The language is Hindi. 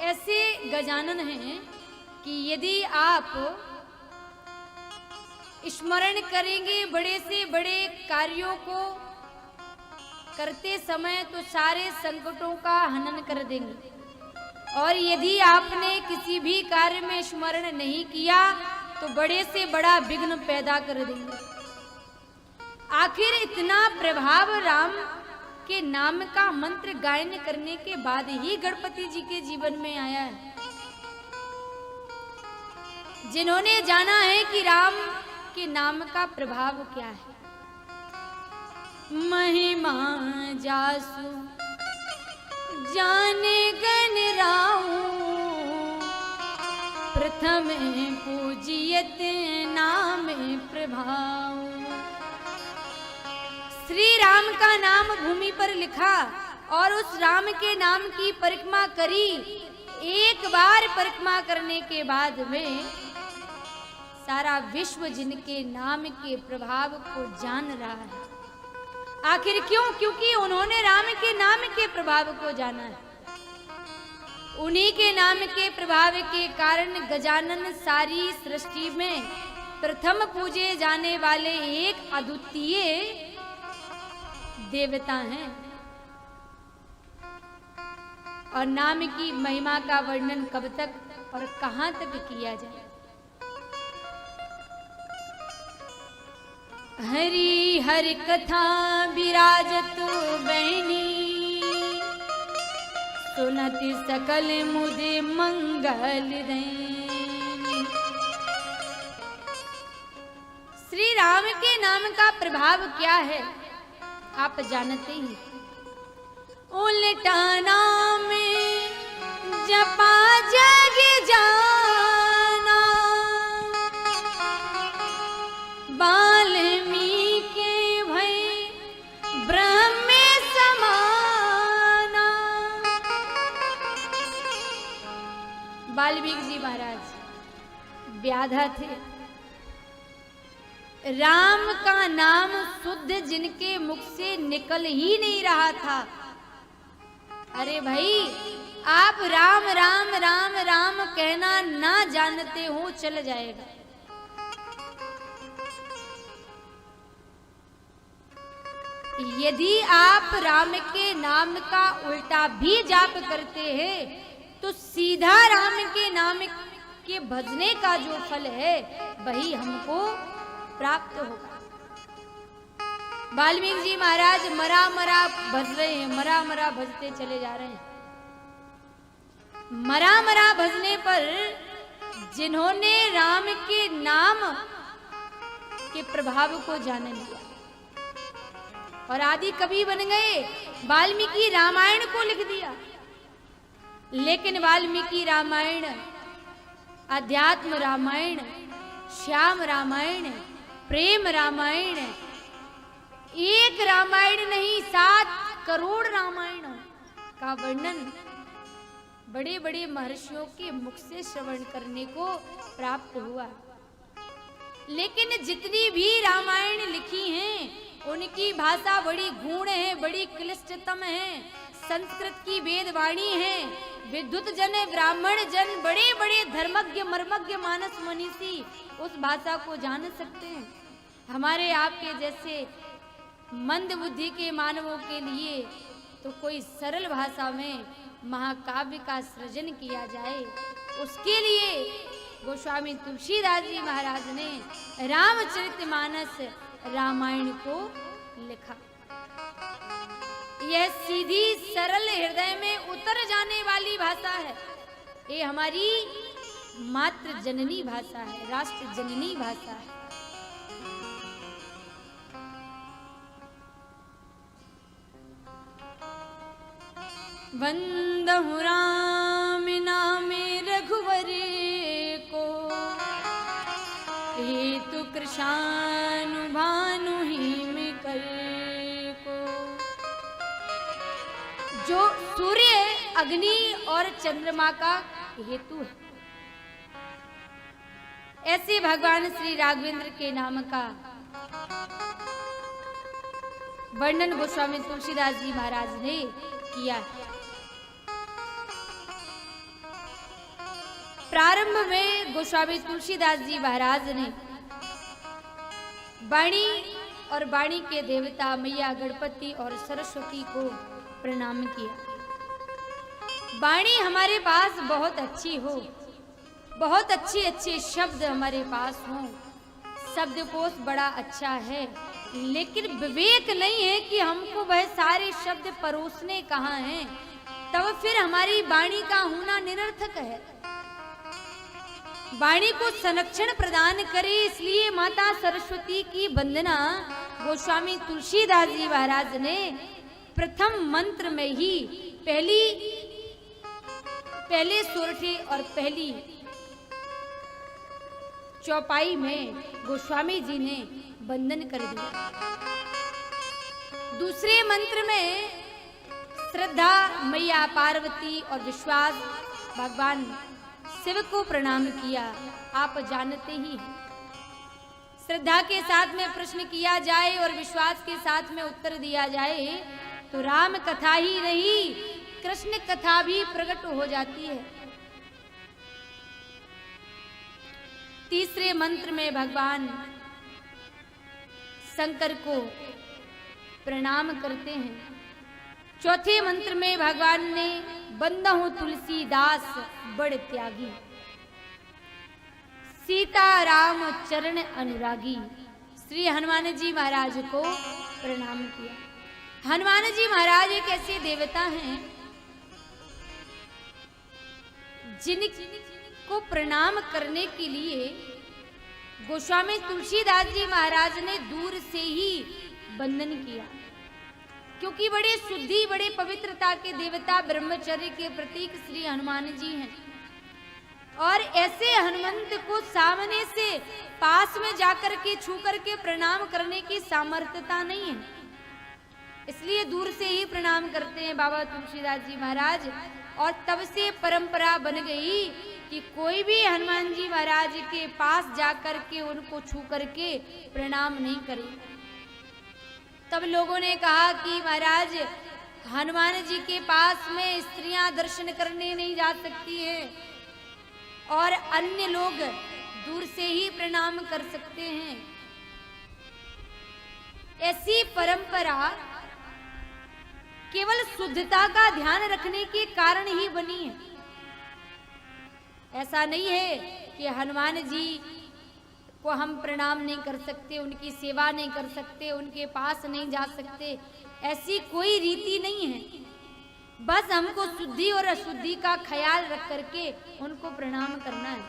ऐसे गजानन हैं कि यदि आप स्मरण करेंगे बड़े से बड़े कार्यों को करते समय तो सारे संकटों का हनन कर देंगे, और यदि आपने किसी भी कार्य में स्मरण नहीं किया तो बड़े से बड़ा विघ्न पैदा कर देंगे। आखिर इतना प्रभाव राम के नाम का मंत्र गायन करने के बाद ही गणपति जी के जीवन में आया है। जिन्होंने जाना है कि राम के नाम का प्रभाव क्या है, महिमा जासु जाने गण राऊ, प्रथम पूजियत नाम प्रभाव। श्री राम का नाम भूमि पर लिखा और उस राम के नाम की परिक्रमा करी। एक बार परिक्रमा करने के बाद में सारा विश्व जिनके नाम के प्रभाव को जान रहा है। आखिर क्यों? क्योंकि उन्होंने राम के नाम के प्रभाव को जाना है। उन्हीं के नाम के प्रभाव के कारण गजानन सारी सृष्टि में प्रथम पूजे जाने वाले एक अद्वितीय देवता हैं। और नाम की महिमा का वर्णन कब तक और कहां तक किया जाए। हरि हरि कथा विराजत बहनी, सुनति सकल मुदे मंगल देनी। श्री राम के नाम का प्रभाव क्या है आप जानते ही। उल्टा नाम जपा जग जाना, वाल्मीकि भई ब्रह्म में समाना। वाल्मीकि जी महाराज व्याधा थे। राम का नाम शुद्ध जिनके मुख से निकल ही नहीं रहा था। अरे भाई, आप राम राम राम राम कहना ना जानते हो चल जाएगा। यदि आप राम के नाम का उल्टा भी जाप करते हैं तो सीधा राम के नाम के भजने का जो फल है वही हमको प्राप्त होगा। वाल्मीकि जी महाराज मरा मरा भज रहे हैं, मरा मरा भजते चले जा रहे हैं। मरा मरा भजने पर जिन्होंने राम के नाम के प्रभाव को जान लिया और आदि कवि बन गए, वाल्मीकि रामायण को लिख दिया। लेकिन वाल्मीकि रामायण, अध्यात्म रामायण, श्याम रामायण, प्रेम रामायण, एक रामायण नहीं 7 करोड़ रामायण का वर्णन बड़े बड़े महर्षियों के मुख से श्रवण करने को प्राप्त हुआ। लेकिन जितनी भी रामायण लिखी हैं उनकी भाषा बड़ी गूढ़ है, बड़ी क्लिष्टतम है। संस्कृत की वेदवाणी है। विद्युत जन, ब्राह्मण जन, बड़े बड़े धर्मज्ञ मर्मज्ञ मानस मनीषी उस भाषा को जान सकते हैं। हमारे आपके जैसे मंद बुद्धि के मानवों के लिए तो कोई सरल भाषा में महाकाव्य का सृजन किया जाए, उसके लिए गोस्वामी तुलसीदास जी महाराज ने रामचरितमानस रामायण को लिखा। यह सीधी सरल हृदय में उतर जाने वाली भाषा है। ये हमारी मातृ जननी भाषा है, राष्ट्र जननी भाषा है। वंदहु राम नामे रघुवरे को, हेतु कृशानु भानु हिम कर को। जो सूर्य, अग्नि और चंद्रमा का हेतु है, ऐसे भगवान श्री राघवेंद्र के नाम का वर्णन गोस्वामी तुलसीदास जी महाराज ने किया है। प्रारंभ में गोस्वामी तुलसीदास जी महाराज ने वाणी और वाणी के देवता मैया गणपति और सरस्वती को प्रणाम किया। वाणी हमारे पास बहुत अच्छी हो, बहुत अच्छे अच्छे शब्द हमारे पास हों, शब्दकोश बड़ा अच्छा है, लेकिन विवेक नहीं है कि हमको वह सारे शब्द परोसने कहाँ हैं, तब फिर हमारी वाणी का होना निरर्थक है। वाणी को संरक्षण प्रदान करे, इसलिए माता सरस्वती की वंदना गोस्वामी तुलसीदास जी महाराज ने प्रथम मंत्र में ही पहले सोरठे और पहली चौपाई में गोस्वामी जी ने वंदन कर दिया। दूसरे मंत्र में श्रद्धा मैया पार्वती और विश्वास भगवान शिव को प्रणाम किया। आप जानते ही हैं, श्रद्धा के साथ में प्रश्न किया जाए और विश्वास के साथ में उत्तर दिया जाए तो राम कथा ही नहीं, कृष्ण कथा भी प्रकट हो जाती है। तीसरे मंत्र में भगवान शंकर को प्रणाम करते हैं। चौथे मंत्र में भगवान ने बंदहु तुलसीदास बड़ त्यागी, सीता राम चरण अनुरागी, श्री हनुमान जी महाराज को प्रणाम किया। हनुमान जी महाराज एक ऐसे देवता हैं जिनको प्रणाम करने के लिए गोस्वामी तुलसीदास जी महाराज ने दूर से ही वंदन किया, क्योंकि बड़े शुद्धि बड़े पवित्रता के देवता ब्रह्मचर्य के प्रतीक श्री हनुमान जी हैं। और ऐसे हनुमंत को सामने से पास में जाकर के छू करके प्रणाम करने की सामर्थ्यता नहीं है, इसलिए दूर से ही प्रणाम करते हैं बाबा तुलसीदास जी महाराज। और तब से परंपरा बन गई कि कोई भी हनुमान जी महाराज के पास जाकर के उनको छू करके प्रणाम नहीं करे। तब लोगों ने कहा कि महाराज हनुमान जी के पास में स्त्रियां दर्शन करने नहीं जा सकती हैं और अन्य लोग दूर से ही प्रणाम कर सकते हैं। ऐसी परंपरा केवल शुद्धता का ध्यान रखने के कारण ही बनी है। ऐसा नहीं है कि हनुमान जी को हम प्रणाम नहीं कर सकते, उनकी सेवा नहीं कर सकते, उनके पास नहीं जा सकते, ऐसी कोई रीति नहीं है। बस हमको शुद्धि और अशुद्धि का ख्याल रख करके उनको प्रणाम करना है।